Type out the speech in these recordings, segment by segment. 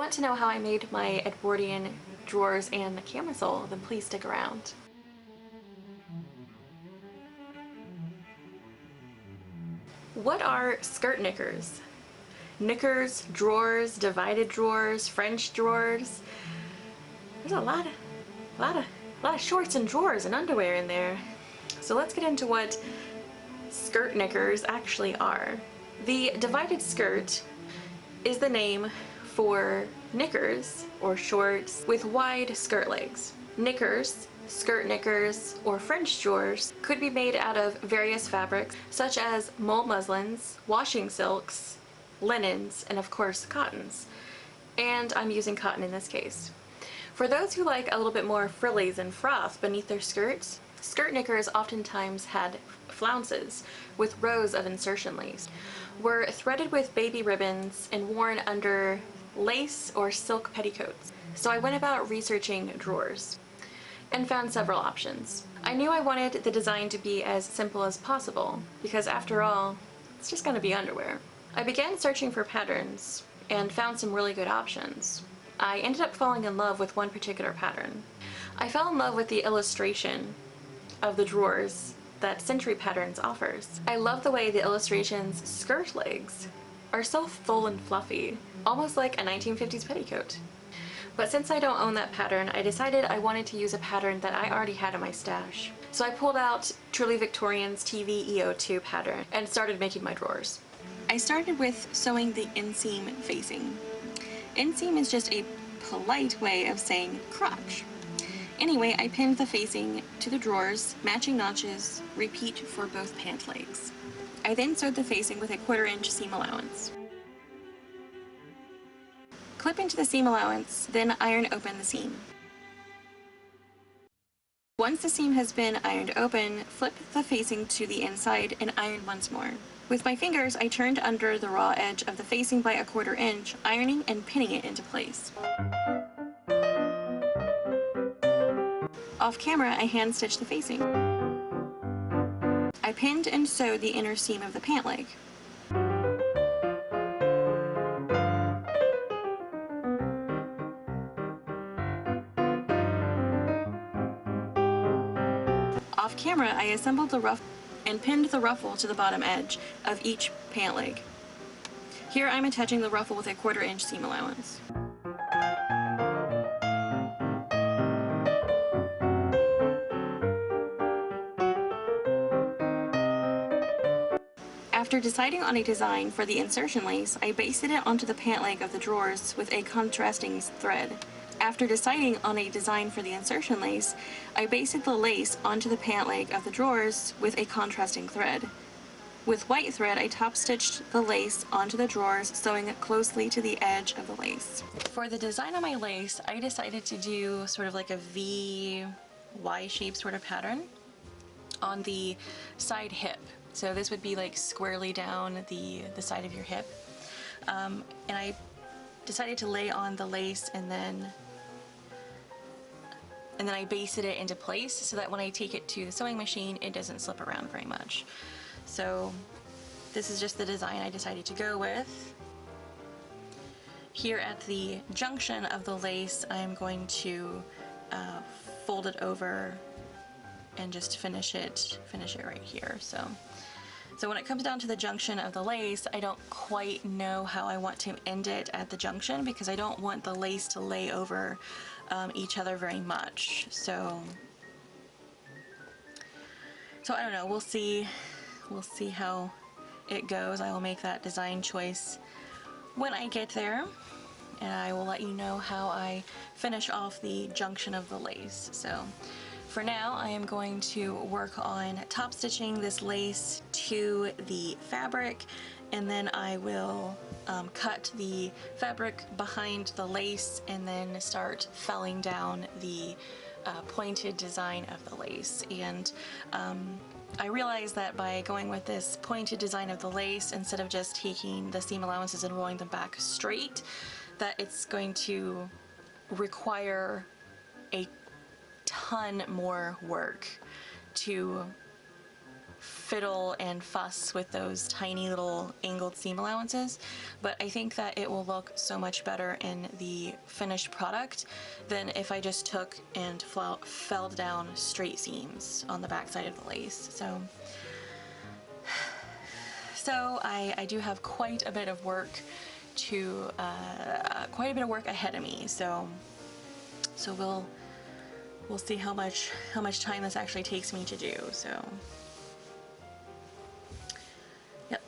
want to know how I made my Edwardian drawers and camisole, then please stick around. What are skirt-knickers? Knickers, drawers, divided drawers, French drawers. There's a lot of shorts and drawers and underwear in there. So let's get into what skirt-knickers actually are. The divided skirt is the name for knickers or shorts with wide skirt legs. Knickers, skirt-knickers, or French drawers could be made out of various fabrics such as mull muslins, washing silks, linens, and of course cottons. And I'm using cotton in this case. For those who like a little bit more frillies and froth beneath their skirts, skirt-knickers oftentimes had flounces with rows of insertion lace, were threaded with baby ribbons and worn under lace or silk petticoats. So I went about researching drawers and found several options. I knew I wanted the design to be as simple as possible because after all, it's just gonna be underwear. I began searching for patterns and found some really good options. I ended up falling in love with one particular pattern. I fell in love with the illustration of the drawers that Century Patterns offers. I love the way the illustration's skirt legs are so full and fluffy, almost like a 1950s petticoat. But since I don't own that pattern, I decided I wanted to use a pattern that I already had in my stash. So I pulled out Truly Victorian's TV EO2 pattern and started making my drawers. I started with sewing the inseam facing. Inseam is just a polite way of saying crotch. Anyway, I pinned the facing to the drawers, matching notches, repeat for both pant legs. I then sewed the facing with a 1/4 inch seam allowance. Clip into the seam allowance, then iron open the seam. Once the seam has been ironed open, flip the facing to the inside and iron once more. With my fingers, I turned under the raw edge of the facing by a 1/4 inch, ironing and pinning it into place. Off camera, I hand stitched the facing. I pinned and sewed the inner seam of the pant leg. Off camera, I assembled the ruff and pinned the ruffle to the bottom edge of each pant leg. Here I'm attaching the ruffle with a 1/4 inch seam allowance. After deciding on a design for the insertion lace, I basted it onto the pant leg of the drawers with a contrasting thread. After deciding on a design for the insertion lace, I basted the lace onto the pant leg of the drawers with a contrasting thread. With white thread, I top stitched the lace onto the drawers, sewing it closely to the edge of the lace. For the design on my lace, I decided to do sort of like a V, Y-shaped sort of pattern on the side hip. So this would be like squarely down the side of your hip. And I decided to lay on the lace and then I basted it into place so that when I take it to the sewing machine, it doesn't slip around very much. So this is just the design I decided to go with. Here at the junction of the lace, I'm going to fold it over and just finish it right here. So when it comes down to the junction of the lace, I don't quite know how I want to end it at the junction because I don't want the lace to lay over each other very much. So I don't know, we'll see how it goes. I will make that design choice when I get there, and I will let you know how I finish off the junction of the lace. So for now, I am going to work on top stitching this lace to the fabric, and then I will cut the fabric behind the lace and then start felling down the pointed design of the lace. And I realized that by going with this pointed design of the lace, instead of just taking the seam allowances and rolling them back straight, that it's going to require a ton more work to fiddle and fuss with those tiny little angled seam allowances, but I think that it will look so much better in the finished product than if I just took and felled down straight seams on the back side of the lace. So I do have quite a bit of work ahead of me. So we'll see how much time this actually takes me to do. So yep.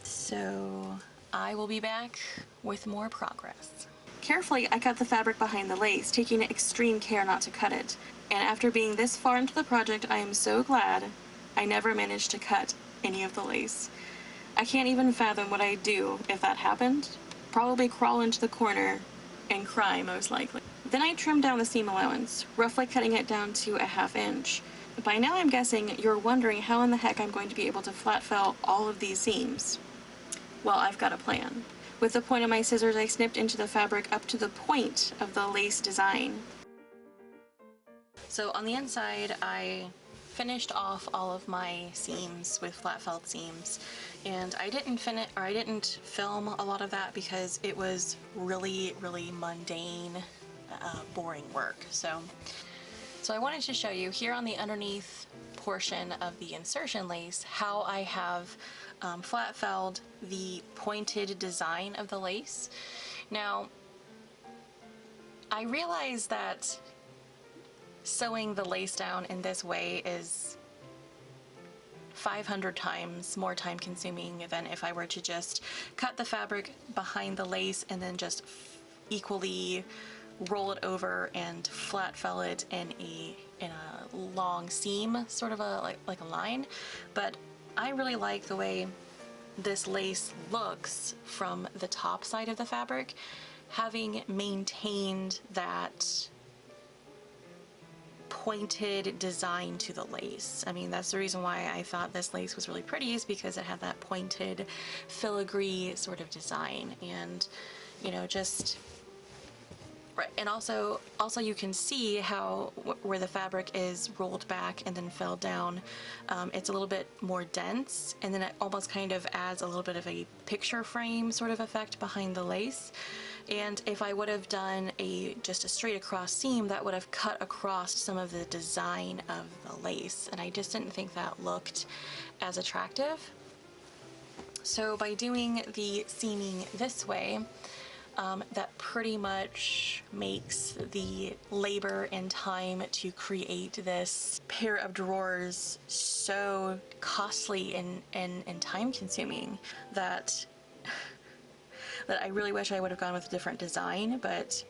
So I will be back with more progress. Carefully, I cut the fabric behind the lace, taking extreme care not to cut it. And after being this far into the project, I am so glad I never managed to cut any of the lace. I can't even fathom what I'd do if that happened. Probably crawl into the corner and cry, most likely. Then I trimmed down the seam allowance, roughly cutting it down to a 1/2 inch. By now I'm guessing you're wondering how in the heck I'm going to be able to flat fell all of these seams. Well, I've got a plan. With the point of my scissors, I snipped into the fabric up to the point of the lace design. So on the inside, I finished off all of my seams with flat felled seams, and I didn't film a lot of that because it was really mundane, boring work. So I wanted to show you here on the underneath portion of the insertion lace how I have flat felled the pointed design of the lace. Now, I realize that sewing the lace down in this way is 500 times more time consuming than if I were to just cut the fabric behind the lace and then just equally roll it over and flat fell it in a long seam, sort of like a line. But I really like the way this lace looks from the top side of the fabric, having maintained that pointed design to the lace. I mean, that's the reason why I thought this lace was really pretty, is because it had that pointed filigree sort of design, and you know, just right. And also you can see how where the fabric is rolled back and then fell down, it's a little bit more dense, and then it almost kind of adds a little bit of a picture frame sort of effect behind the lace. And if I would have done just a straight across seam, that would have cut across some of the design of the lace, and I just didn't think that looked as attractive. So by doing the seaming this way, that pretty much makes the labor and time to create this pair of drawers so costly and time consuming that I really wish I would have gone with a different design. But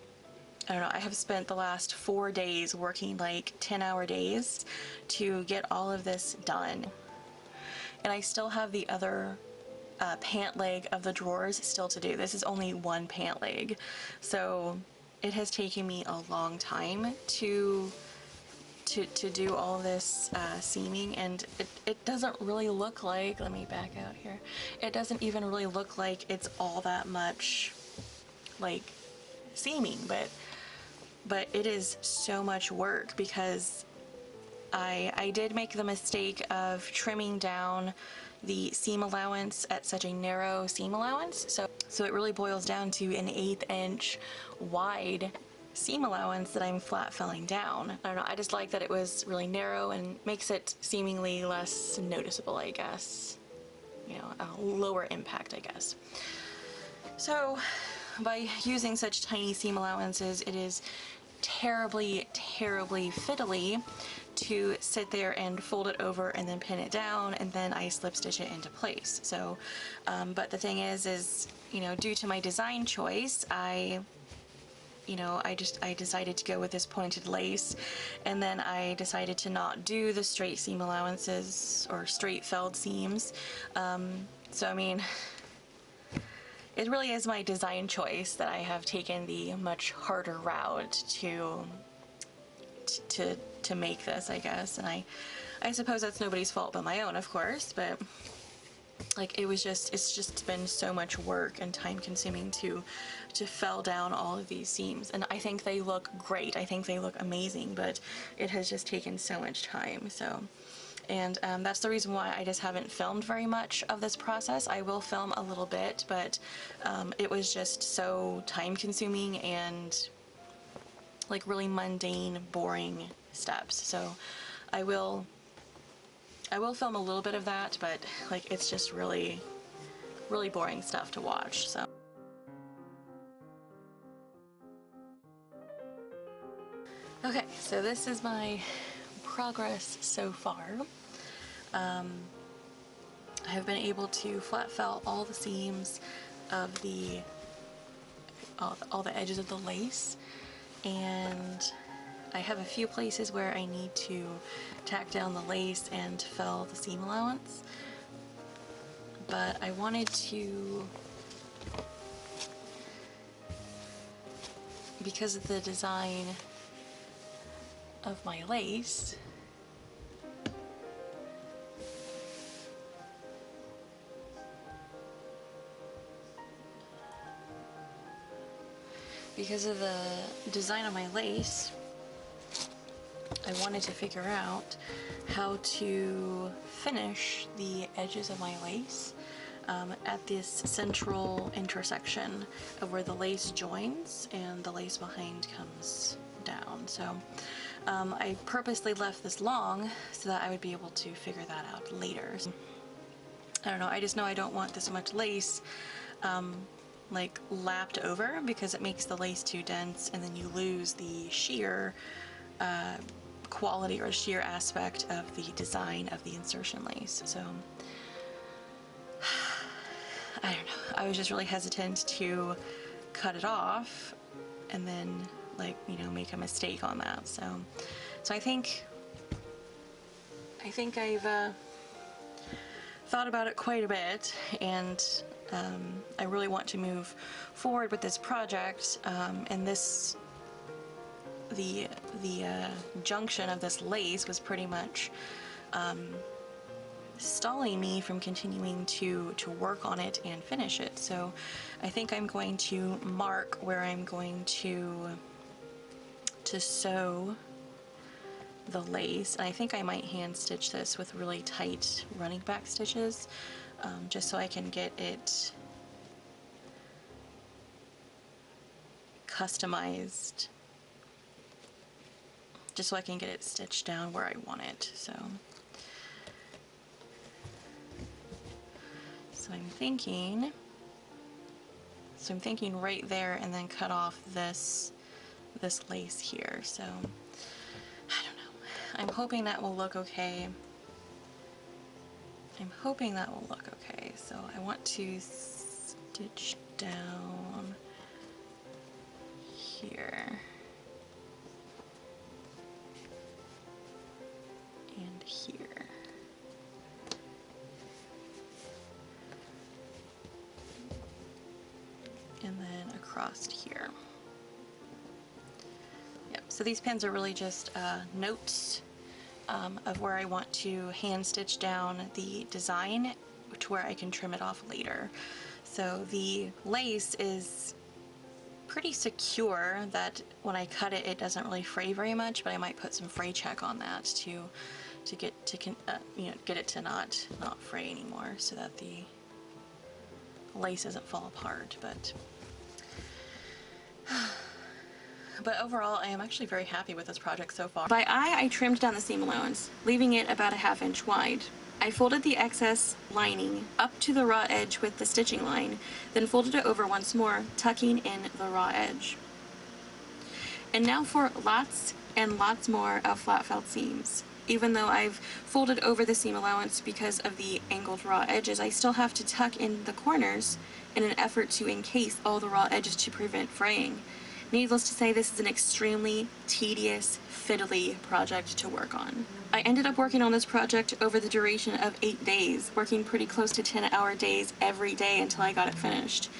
I don't know, I have spent the last 4 days working like 10-hour days to get all of this done. And I still have the other pant leg of the drawers still to do. This is only one pant leg, so it has taken me a long time to do all this seaming, and it doesn't really look like, let me back out here, it doesn't even really look like it's all that much like seaming, but it is so much work because I did make the mistake of trimming down the seam allowance at such a narrow seam allowance, so it really boils down to an 1/8 inch wide seam allowance that I'm flat felling down. I don't know, I just like that it was really narrow and makes it seemingly less noticeable, I guess. You know, a lower impact, I guess. So by using such tiny seam allowances, it is terribly fiddly to sit there and fold it over and then pin it down, and then I slip stitch it into place. So, but the thing is, you know, due to my design choice, I decided to go with this pointed lace, and then I decided to not do the straight seam allowances or straight felled seams. So I mean, it really is my design choice that I have taken the much harder route to make this, I guess. And I suppose that's nobody's fault but my own, of course, but like it's just been so much work and time consuming to fell down all of these seams, and I think they look great, I think they look amazing, but it has just taken so much time. So And that's the reason why I just haven't filmed very much of this process. I will film a little bit, but it was just so time consuming and like really mundane, boring steps. So I will film a little bit of that, but like it's just really boring stuff to watch. So okay, so this is my progress so far. I have been able to flat felt all the seams of all the edges of the lace, and I have a few places where I need to tack down the lace and fill the seam allowance, but I wanted to, because of the design of my lace, I wanted to figure out how to finish the edges of my lace at this central intersection of where the lace joins and the lace behind comes down. So I purposely left this long so that I would be able to figure that out later. I don't know, I just know I don't want this much lace like lapped over, because it makes the lace too dense and then you lose the sheer quality or sheer aspect of the design of the insertion lace. So I don't know, I was just really hesitant to cut it off and then, like, you know, make a mistake on that. So I think I've thought about it quite a bit, and I really want to move forward with this project, and the junction of this lace was pretty much stalling me from continuing to work on it and finish it. So I think I'm going to mark where I'm going to sew the lace, and I think I might hand stitch this with really tight running back stitches, just so I can get it customized, just so I can get it stitched down where I want it. So I'm thinking right there, and then cut off this lace here. So I don't know, I'm hoping that will look okay. So I want to stitch down here and here. And then across here. Yep, so these pins are really just notes of where I want to hand stitch down the design to where I can trim it off later. So the lace is pretty secure that when I cut it, it doesn't really fray very much, but I might put some fray check on that to get it to not fray anymore, so that the lace doesn't fall apart. But overall, I am actually very happy with this project so far. By eye, I trimmed down the seam allowance, leaving it about a ½ inch wide. I folded the excess lining up to the raw edge with the stitching line, then folded it over once more, tucking in the raw edge. And now for lots and lots more of flat felt seams. Even though I've folded over the seam allowance because of the angled raw edges, I still have to tuck in the corners in an effort to encase all the raw edges to prevent fraying. Needless to say, this is an extremely tedious, fiddly project to work on. I ended up working on this project over the duration of 8 days, working pretty close to 10-hour days every day until I got it finished.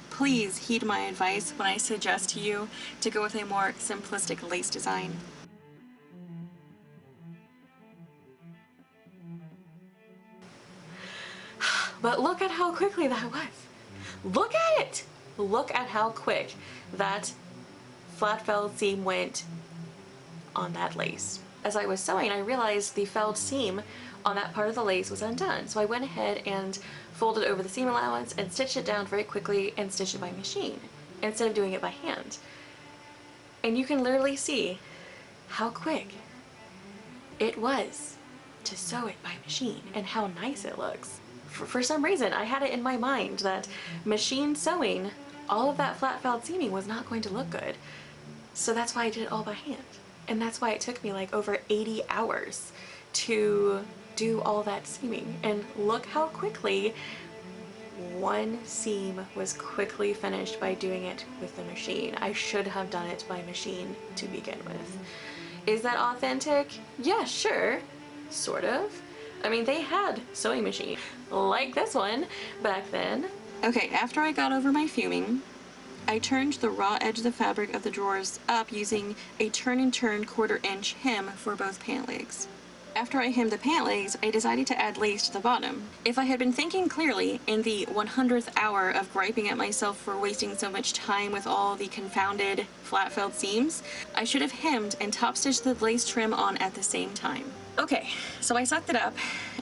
Please heed my advice when I suggest to you to go with a more simplistic lace design. But look at how quickly that was. Look at it! Look at how quick that flat felt seam went on that lace. as I was sewing, I realized the felled seam on that part of the lace was undone. So I went ahead and folded over the seam allowance and stitched it down very quickly and stitched it by machine instead of doing it by hand. And you can literally see how quick it was to sew it by machine and how nice it looks. For some reason, I had it in my mind that machine sewing, all of that flat felled seaming was not going to look good. So that's why I did it all by hand. And that's why it took me like over 80 hours to do all that seaming. And look how quickly one seam was quickly finished by doing it with the machine. I should have done it by machine to begin with. Is that authentic? Yeah, sure, sort of. I mean, they had sewing machine like this one back then. Okay, after I got over my fuming, I turned the raw edge of the fabric of the drawers up using a turn and turn 1/4 inch hem for both pant legs. After I hemmed the pant legs, I decided to add lace to the bottom. If I had been thinking clearly in the 100th hour of griping at myself for wasting so much time with all the confounded flat felled seams, I should have hemmed and top stitched the lace trim on at the same time. Okay, so I sucked it up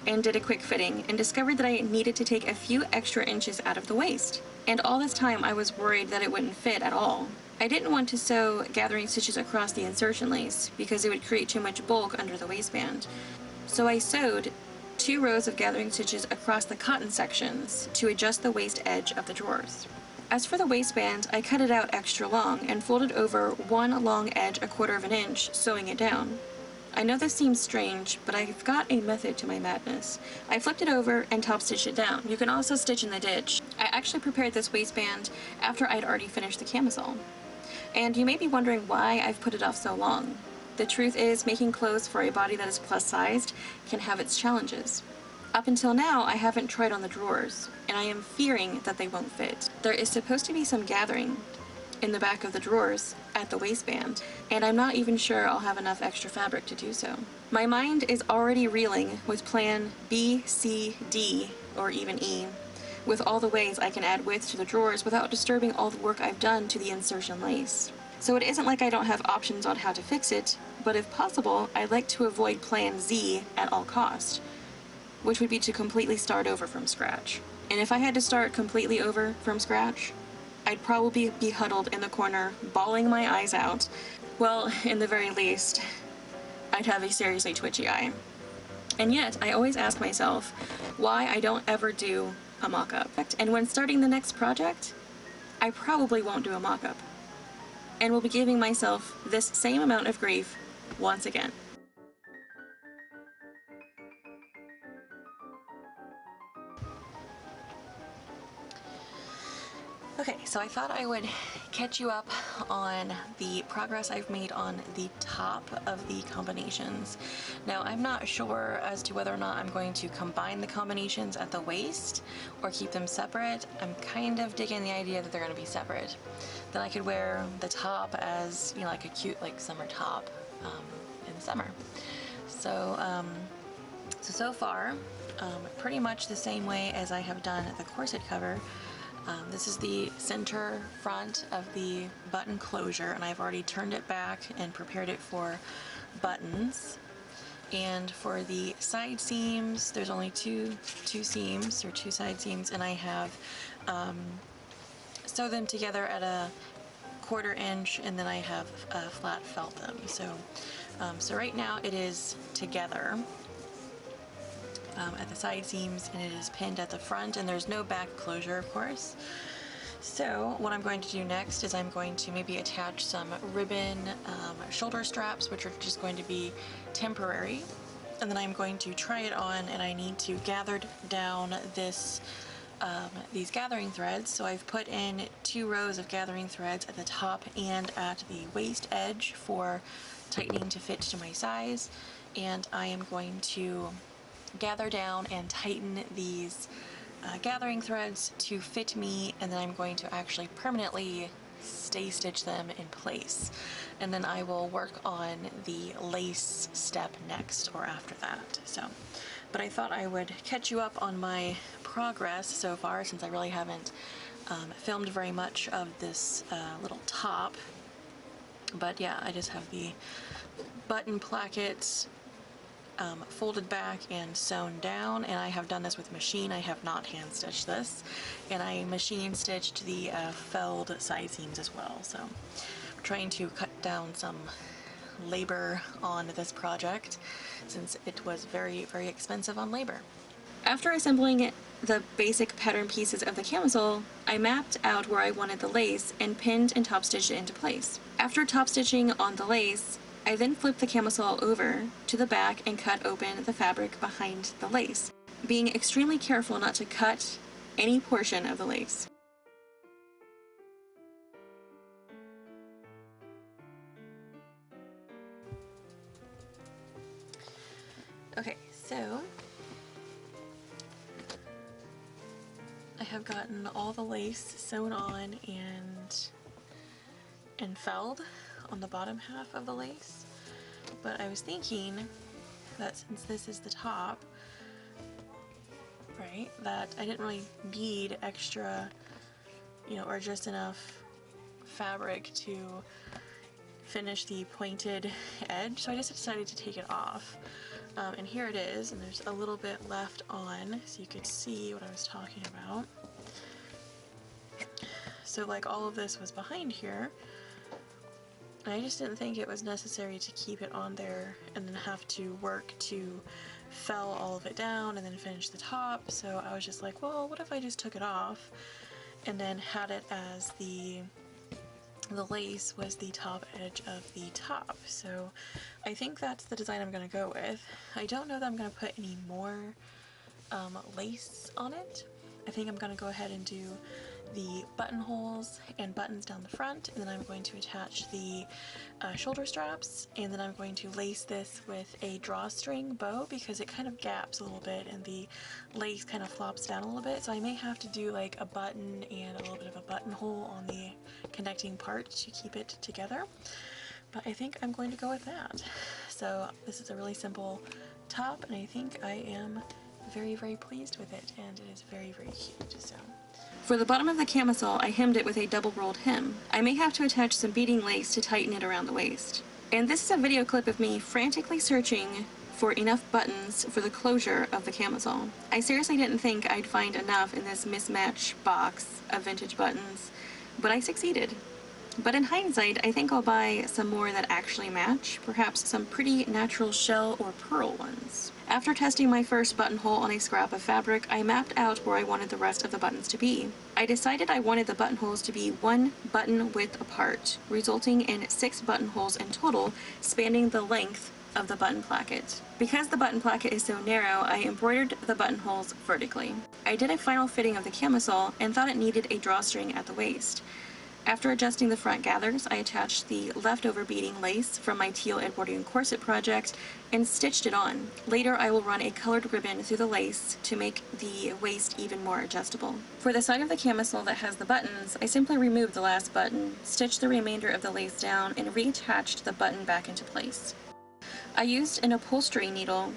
and did a quick fitting and discovered that I needed to take a few extra inches out of the waist. And all this time I was worried that it wouldn't fit at all. I didn't want to sew gathering stitches across the insertion lace because it would create too much bulk under the waistband. So I sewed 2 rows of gathering stitches across the cotton sections to adjust the waist edge of the drawers. As for the waistband, I cut it out extra long and folded over one long edge 1/4 inch, sewing it down. I know this seems strange, but I've got a method to my madness. I flipped it over and top stitched it down. You can also stitch in the ditch. I actually prepared this waistband after I'd already finished the camisole. And you may be wondering why I've put it off so long. The truth is, making clothes for a body that is plus-sized can have its challenges. Up until now, I haven't tried on the drawers, and I am fearing that they won't fit. There is supposed to be some gathering in the back of the drawers at the waistband, and I'm not even sure I'll have enough extra fabric to do so. My mind is already reeling with plan B, C, D, or even E, with all the ways I can add width to the drawers without disturbing all the work I've done to the insertion lace. So it isn't like I don't have options on how to fix it, but if possible, I'd like to avoid plan Z at all costs, which would be to completely start over from scratch. And if I had to start completely over from scratch, I'd probably be huddled in the corner, bawling my eyes out. Well, in the very least, I'd have a seriously twitchy eye. And yet, I always ask myself why I don't ever do a mock-up. And when starting the next project, I probably won't do a mock-up, and will be giving myself this same amount of grief once again. Okay, so I thought I would catch you up on the progress I've made on the top of the combinations. Now, I'm not sure as to whether or not I'm going to combine the combinations at the waist or keep them separate. I'm kind of digging the idea that they're going to be separate. Then I could wear the top as, you know, like a cute like summer top in the summer. So far, pretty much the same way as I have done the corset cover. This is the center front of the button closure, and I've already turned it back and prepared it for buttons. And for the side seams, there's only two seams, or 2 side seams, and I have sewed them together at a 1/4 inch, and then I have flat felt them. So right now it is together at the side seams, and it is pinned at the front, and there's no back closure, of course. So what I'm going to do next is I'm going to maybe attach some ribbon shoulder straps, which are just going to be temporary, and then I'm going to try it on, and I need to gather down these gathering threads. So I've put in 2 rows of gathering threads at the top and at the waist edge for tightening to fit to my size, and I am going to gather down and tighten these gathering threads to fit me, and then I'm going to actually permanently stay stitch them in place, and then I will work on the lace step next or after that. But I thought I would catch you up on my progress so far, since I really haven't filmed very much of this little top. But yeah, I just have the button plackets folded back and sewn down, and I have done this with machine. I have not hand stitched this, and I machine stitched the felled side seams as well. So I'm trying to cut down some labor on this project since it was very, very expensive on labor. After assembling the basic pattern pieces of the camisole, I mapped out where I wanted the lace and pinned and top stitched it into place. After top stitching on the lace, I then flipped the camisole over to the back and cut open the fabric behind the lace, being extremely careful not to cut any portion of the lace. Okay, so I have gotten all the lace sewn on and felled on the bottom half of the lace, but I was thinking that since this is the top, right, that I didn't really need extra, you know, or just enough fabric to finish the pointed edge, so I just decided to take it off. And here it is, and there's a little bit left on, so you could see what I was talking about. So like all of this was behind here, and I just didn't think it was necessary to keep it on there and then have to work to fell all of it down and then finish the top. So I was just like, well, what if I just took it off and then had it as the lace was the top edge of the top. So I think that's the design I'm going to go with. I don't know that I'm going to put any more lace on it. I think I'm going to go ahead and do the buttonholes and buttons down the front, and then I'm going to attach the shoulder straps, and then I'm going to lace this with a drawstring bow because it kind of gaps a little bit and the lace kind of flops down a little bit, so I may have to do like a button and a little bit of a buttonhole on the connecting part to keep it together, but I think I'm going to go with that. So this is a really simple top, and I think I am very, very pleased with it, and it is very, very cute. So for the bottom of the camisole, I hemmed it with a double rolled hem. I may have to attach some beading lace to tighten it around the waist. And this is a video clip of me frantically searching for enough buttons for the closure of the camisole. I seriously didn't think I'd find enough in this mismatch box of vintage buttons, but I succeeded. But in hindsight, I think I'll buy some more that actually match, perhaps some pretty natural shell or pearl ones. After testing my first buttonhole on a scrap of fabric, I mapped out where I wanted the rest of the buttons to be. I decided I wanted the buttonholes to be 1 button width apart, resulting in 6 buttonholes in total, spanning the length of the button placket. Because the button placket is so narrow, I embroidered the buttonholes vertically. I did a final fitting of the camisole and thought it needed a drawstring at the waist. After adjusting the front gathers, I attached the leftover beading lace from my teal Edwardian corset project and stitched it on. Later, I will run a colored ribbon through the lace to make the waist even more adjustable. For the side of the camisole that has the buttons, I simply removed the last button, stitched the remainder of the lace down, and reattached the button back into place. I used an upholstery needle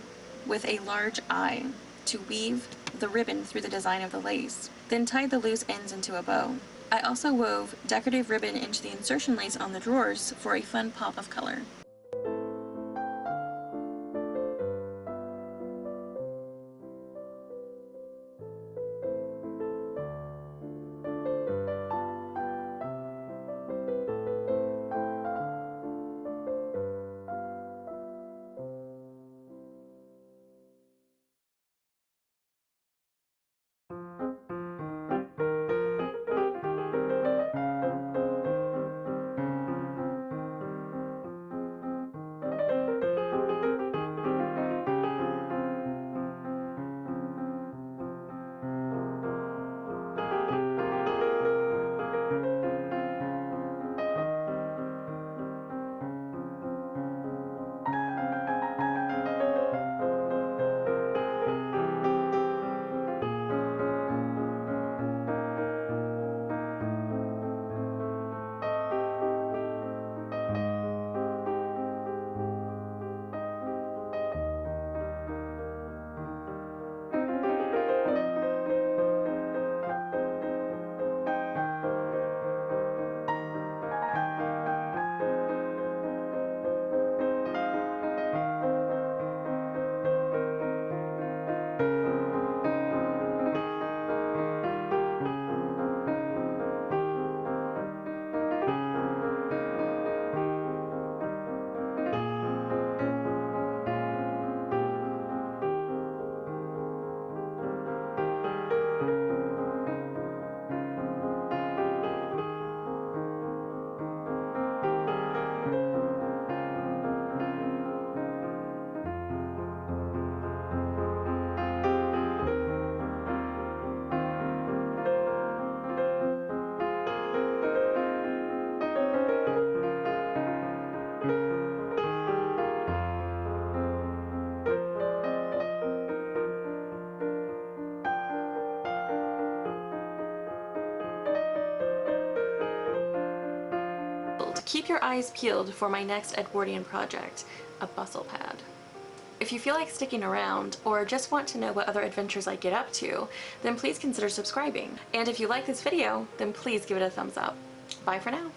with a large eye to weave the ribbon through the design of the lace, then tied the loose ends into a bow. I also wove decorative ribbon into the insertion lace on the drawers for a fun pop of color. keep your eyes peeled for my next Edwardian project, a bustle pad. If you feel like sticking around or just want to know what other adventures I get up to, then please consider subscribing. And if you like this video, then please give it a thumbs up. Bye for now.